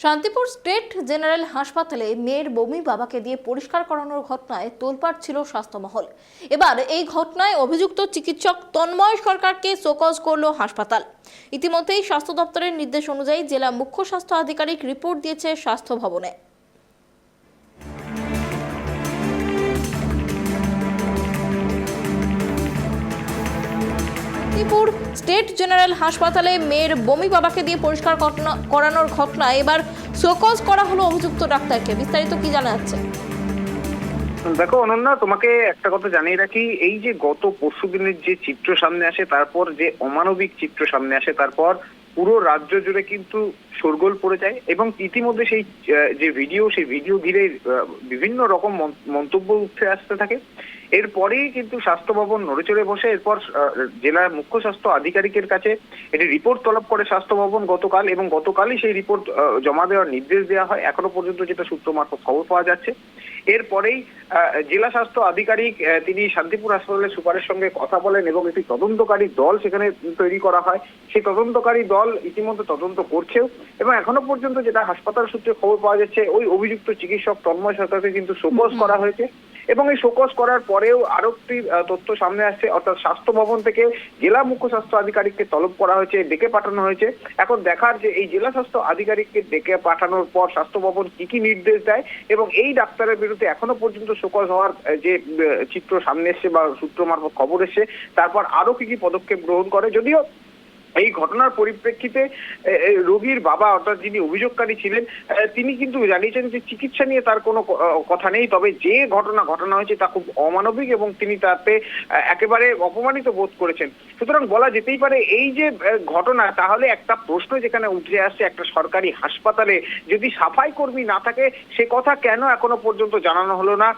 Shantipur state general হাসপাতালে মেয়ের বমি বাবাকে দিয়ে পরিষ্কার করানোর ঘটনায় তোলপাড় ছিল স্বাস্থ্য মহল। এবার এই ঘটনায় অভিযুক্ত চিকিৎসক তন্ময় সরকারকে শোকজ করল হাসপাতাল। ইতিমধ্যেই স্বাস্থ্য দপ্তরের নির্দেশ অনুযায়ী জেলা মুখ্য স্বাস্থ্য আধিকারিক রিপোর্ট দিয়েছে স্বাস্থ্য ভবনে। শান্তিপুর স্টেট জেনারেল হাসপাতালে মেয়ের বমি বাবাকে দিয়ে পরিষ্কার করানোর ঘটনায় এবার শোকজ করা হলো অভিযুক্ত ডাক্তারকে। বিস্তারিত কি জানা যাচ্ছে? দেখো অনন্যা, তোমাকে একটা কথা জানিয়ে রাখি, এই যে গত পরশুদিনের যে চিত্র সামনে আসে, তারপর যে অমানবিক চিত্র সামনে আসে, তারপর পুরো রাজ্য জুড়ে কিন্তু শোরগোল পড়ে যায় এবং ইতিমধ্যে সেই যে ভিডিও ঘিরে বিভিন্ন রকম মন্তব্য উঠে আসতে থাকে। এরপরেই কিন্তু স্বাস্থ্য ভবন নড়েচড়ে বসে। এরপর জেলার মুখ্য স্বাস্থ্য আধিকারিকের কাছে এটি রিপোর্ট তলব করে স্বাস্থ্য ভবন গতকাল, এবং গতকালই সেই রিপোর্ট জমা দেওয়ার নির্দেশ দেওয়া হয়। এখনো পর্যন্ত যেটা সূত্র মারফত খবর পাওয়া যাচ্ছে, এরপরেই জেলা স্বাস্থ্য আধিকারিক তিনি শান্তিপুর হাসপাতালের সুপারের সঙ্গে কথা বলেন এবং একটি তদন্তকারী দল সেখানে তৈরি করা হয়। সেই তদন্তকারী দল ইতিমধ্যে তদন্ত করছেও, এবং এখনো পর্যন্ত যেটা হাসপাতাল সূত্রে খবর পাওয়া যাচ্ছে, ওই অভিযুক্ত চিকিৎসক তন্ময় সরকারকে কিন্তু শোকজ করা হয়েছে। এবং এই শোকজ করার পরেও আরো একটি তথ্য সামনে আসছে, অর্থাৎ স্বাস্থ্য ভবন থেকে জেলা মুখ্য স্বাস্থ্য আধিকারিককে তলব করা হয়েছে, ডেকে পাঠানো হয়েছে। এখন দেখার যে এই জেলা স্বাস্থ্য আধিকারিককে ডেকে পাঠানোর পর স্বাস্থ্য ভবন কি নির্দেশ দেয়, এবং এই ডাক্তারের বিরুদ্ধে এখনো পর্যন্ত শোকজ হওয়ার যে চিত্র সামনে এসছে বা সূত্র মারফত খবর এসছে, তারপর আরো কি পদক্ষেপ গ্রহণ করে। যদিও এই ঘটনার পরিপ্রেক্ষিতে রোগীর বাবা, অর্থাৎ যিনি অভিযোগকারী ছিলেন, তিনি কিন্তু জানিয়েছেন যে চিকিৎসা নিয়ে তার কোনো কথা নেই, তবে যে ঘটনা হয়েছে তা খুব অমানবিক এবং তিনি তাতে একেবারে অপমানিত বোধ করেছেন। সুতরাং বলা যেতেই পারে এই যে ঘটনা, তাহলে একটা প্রশ্ন যেখানে উঠে আসছে, একটা সরকারি হাসপাতালে যদি সাফাই কর্মী না থাকে, সে কথা কেন এখনো পর্যন্ত জানানো হলো না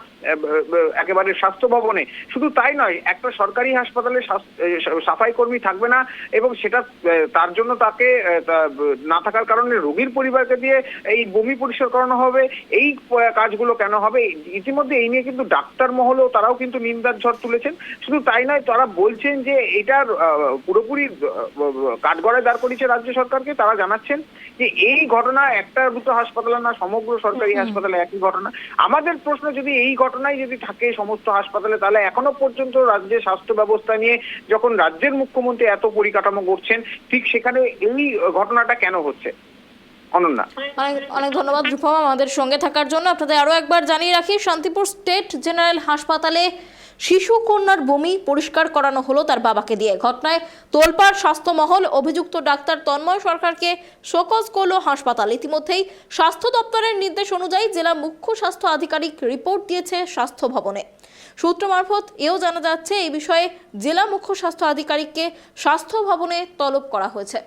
একেবারে স্বাস্থ্য ভবনে? শুধু তাই নয়, একটা সরকারি হাসপাতালে সাফাই কর্মী থাকবে না এবং সেটা তার জন্য তাকে না থাকার কারণে রোগীর পরিবারকে দিয়ে এই বমি পরিষ্কার করানো হবে, এই কাজগুলো কেন হবে? ইতিমধ্যে এই নিয়ে কিন্তু ডাক্তার মহলও তারাও কিন্তু নিন্দার ঝড় তুলেছেন। শুধু তাই নয়, তারা বলছেন যে এটার পুরোপুরি কাঠগড়ায় দাঁড় করিয়েছে রাজ্য সরকারকে। তারা জানাচ্ছেন যে এই ঘটনা একটা দুটো হাসপাতালে না, সমগ্র সরকারি হাসপাতালে একই ঘটনা। আমাদের প্রশ্ন, যদি এই ঘটনাই যদি থাকে সমস্ত হাসপাতালে, তাহলে এখনো পর্যন্ত রাজ্যের স্বাস্থ্য ব্যবস্থা নিয়ে যখন রাজ্যের মুখ্যমন্ত্রী এত পরিকাঠামো করছেন, ঠিক সেখানে এই ঘটনাটা কেন হচ্ছে? অনন্যা, অনেক ধন্যবাদ রূপম আমাদের সঙ্গে থাকার জন্য। আপনাদের আরো একবার জানিয়ে রাখি, শান্তিপুর স্টেট জেনারেল হাসপাতালে শিশু কন্যার বমি পরিষ্কার করানো হলো তার বাবাকে দিয়ে। ঘটনায় তোলপাড় স্বাস্থ্য মহল। অভিযুক্ত ডাক্তার তন্ময় সরকারকে শোকজ করল হাসপাতাল। ইতিমধ্যেই স্বাস্থ্য দপ্তরের নির্দেশ অনুযায়ী জেলা মুখ্য স্বাস্থ্য আধিকারিক রিপোর্ট দিয়েছে স্বাস্থ্য ভবনে। সূত্র মারফত এও জানা যাচ্ছে, এই বিষয়ে জেলা মুখ্য স্বাস্থ্য আধিকারিককে স্বাস্থ্য ভবনে তলব করা হয়েছে।